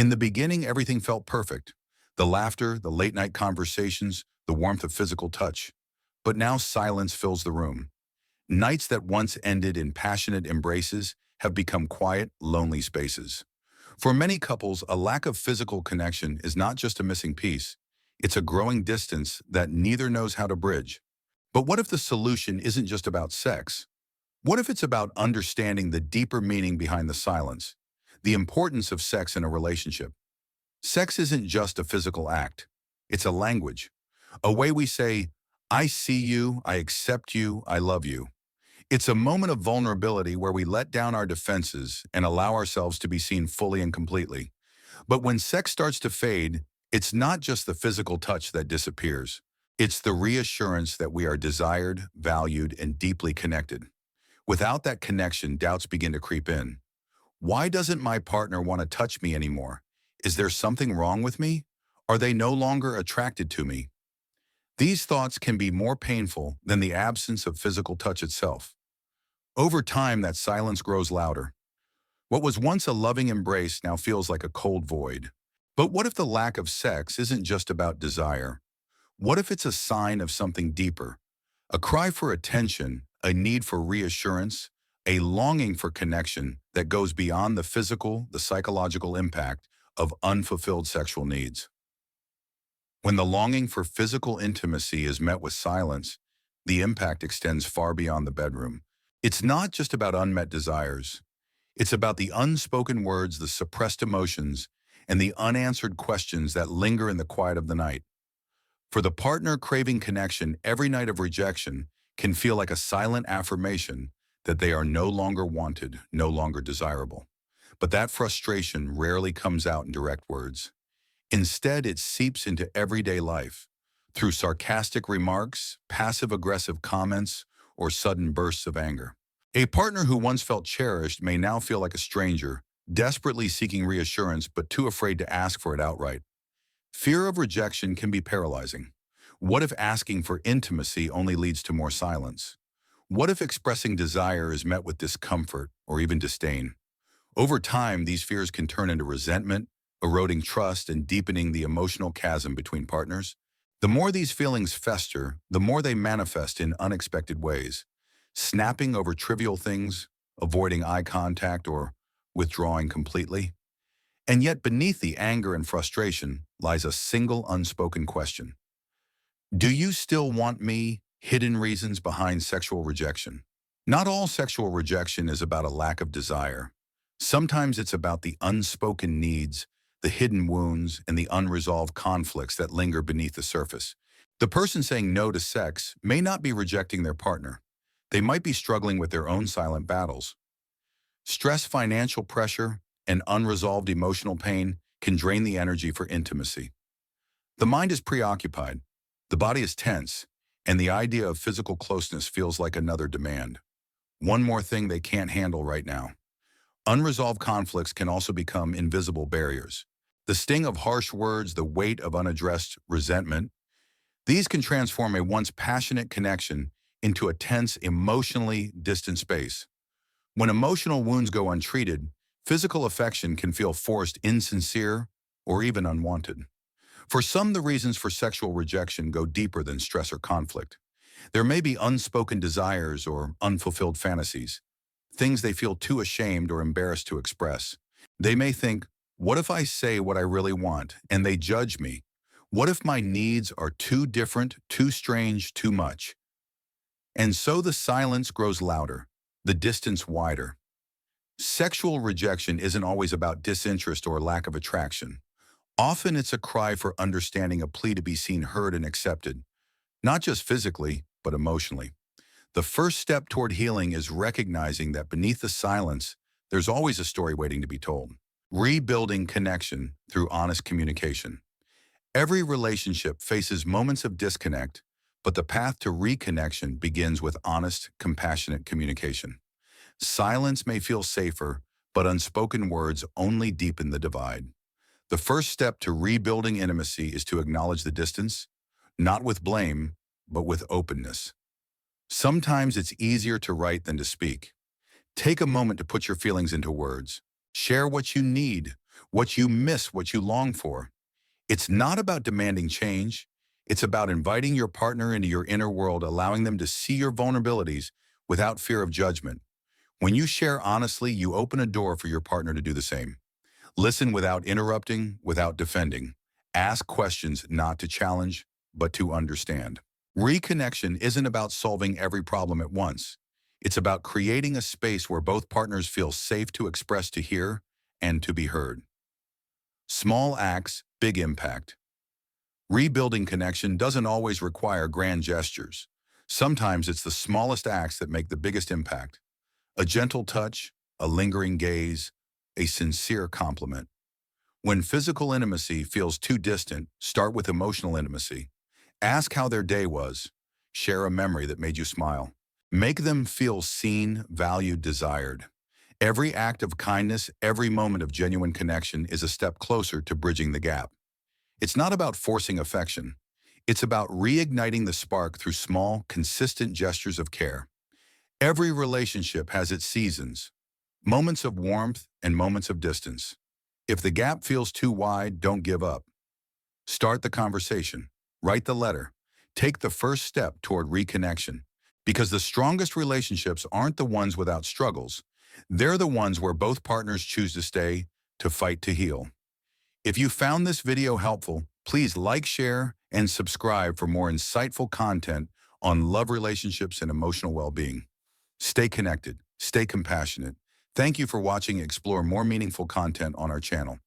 In the beginning, everything felt perfect. The laughter, the late-night conversations, the warmth of physical touch. But now silence fills the room. Nights that once ended in passionate embraces have become quiet, lonely spaces. For many couples, a lack of physical connection is not just a missing piece. It's a growing distance that neither knows how to bridge. But what if the solution isn't just about sex? What if it's about understanding the deeper meaning behind the silence? The importance of sex in a relationship. Sex isn't just a physical act. It's a language. A way we say, I see you, I accept you, I love you. It's a moment of vulnerability where we let down our defenses and allow ourselves to be seen fully and completely. But when sex starts to fade, it's not just the physical touch that disappears. It's the reassurance that we are desired, valued, and deeply connected. Without that connection, doubts begin to creep in. Why doesn't my partner want to touch me anymore? Is there something wrong with me? Are they no longer attracted to me? These thoughts can be more painful than the absence of physical touch itself. Over time, that silence grows louder. What was once a loving embrace now feels like a cold void. But what if the lack of sex isn't just about desire? What if it's a sign of something deeper? A cry for attention, a need for reassurance, a longing for connection that goes beyond the physical, the psychological impact of unfulfilled sexual needs. When the longing for physical intimacy is met with silence, the impact extends far beyond the bedroom. It's not just about unmet desires. It's about the unspoken words, the suppressed emotions, and the unanswered questions that linger in the quiet of the night. For the partner craving connection, every night of rejection can feel like a silent affirmation that they are no longer wanted, no longer desirable. But that frustration rarely comes out in direct words. Instead, it seeps into everyday life through sarcastic remarks, passive-aggressive comments, or sudden bursts of anger. A partner who once felt cherished may now feel like a stranger, desperately seeking reassurance but too afraid to ask for it outright. Fear of rejection can be paralyzing. What if asking for intimacy only leads to more silence? What if expressing desire is met with discomfort or even disdain? Over time, these fears can turn into resentment, eroding trust and deepening the emotional chasm between partners. The more these feelings fester, the more they manifest in unexpected ways. Snapping over trivial things, avoiding eye contact, or withdrawing completely. And yet beneath the anger and frustration lies a single unspoken question. Do you still want me? Hidden reasons behind sexual rejection. Not all sexual rejection is about a lack of desire. Sometimes it's about the unspoken needs, the hidden wounds, and the unresolved conflicts that linger beneath the surface. The person saying no to sex may not be rejecting their partner. They might be struggling with their own silent battles. Stress, financial pressure, and unresolved emotional pain can drain the energy for intimacy. The mind is preoccupied, the body is tense, and the idea of physical closeness feels like another demand. One more thing they can't handle right now. Unresolved conflicts can also become invisible barriers. The sting of harsh words, the weight of unaddressed resentment, these can transform a once passionate connection into a tense, emotionally distant space. When emotional wounds go untreated, physical affection can feel forced, insincere, or even unwanted. For some, the reasons for sexual rejection go deeper than stress or conflict. There may be unspoken desires or unfulfilled fantasies, things they feel too ashamed or embarrassed to express. They may think, what if I say what I really want and they judge me? What if my needs are too different, too strange, too much? And so the silence grows louder, the distance wider. Sexual rejection isn't always about disinterest or lack of attraction. Often it's a cry for understanding, a plea to be seen, heard, and accepted, not just physically, but emotionally. The first step toward healing is recognizing that beneath the silence, there's always a story waiting to be told. Rebuilding connection through honest communication. Every relationship faces moments of disconnect, but the path to reconnection begins with honest, compassionate communication. Silence may feel safer, but unspoken words only deepen the divide. The first step to rebuilding intimacy is to acknowledge the distance, not with blame, but with openness. Sometimes it's easier to write than to speak. Take a moment to put your feelings into words. Share what you need, what you miss, what you long for. It's not about demanding change. It's about inviting your partner into your inner world, allowing them to see your vulnerabilities without fear of judgment. When you share honestly, you open a door for your partner to do the same. Listen without interrupting, without defending. Ask questions not to challenge, but to understand. Reconnection isn't about solving every problem at once. It's about creating a space where both partners feel safe to express, to hear, and to be heard. Small acts, big impact. Rebuilding connection doesn't always require grand gestures. Sometimes it's the smallest acts that make the biggest impact. A gentle touch, a lingering gaze, a sincere compliment. When physical intimacy feels too distant, start with emotional intimacy. Ask how their day was. Share a memory that made you smile. Make them feel seen, valued, desired. Every act of kindness, every moment of genuine connection is a step closer to bridging the gap. It's not about forcing affection. It's about reigniting the spark through small, consistent gestures of care. Every relationship has its seasons, moments of warmth and moments of distance. If the gap feels too wide, don't give up. Start the conversation. Write the letter. Take the first step toward reconnection. Because the strongest relationships aren't the ones without struggles. They're the ones where both partners choose to stay, to fight, to heal. If you found this video helpful, please like, share, and subscribe for more insightful content on love, relationships, and emotional well-being. Stay connected. Stay compassionate. Thank you for watching. Explore more meaningful content on our channel.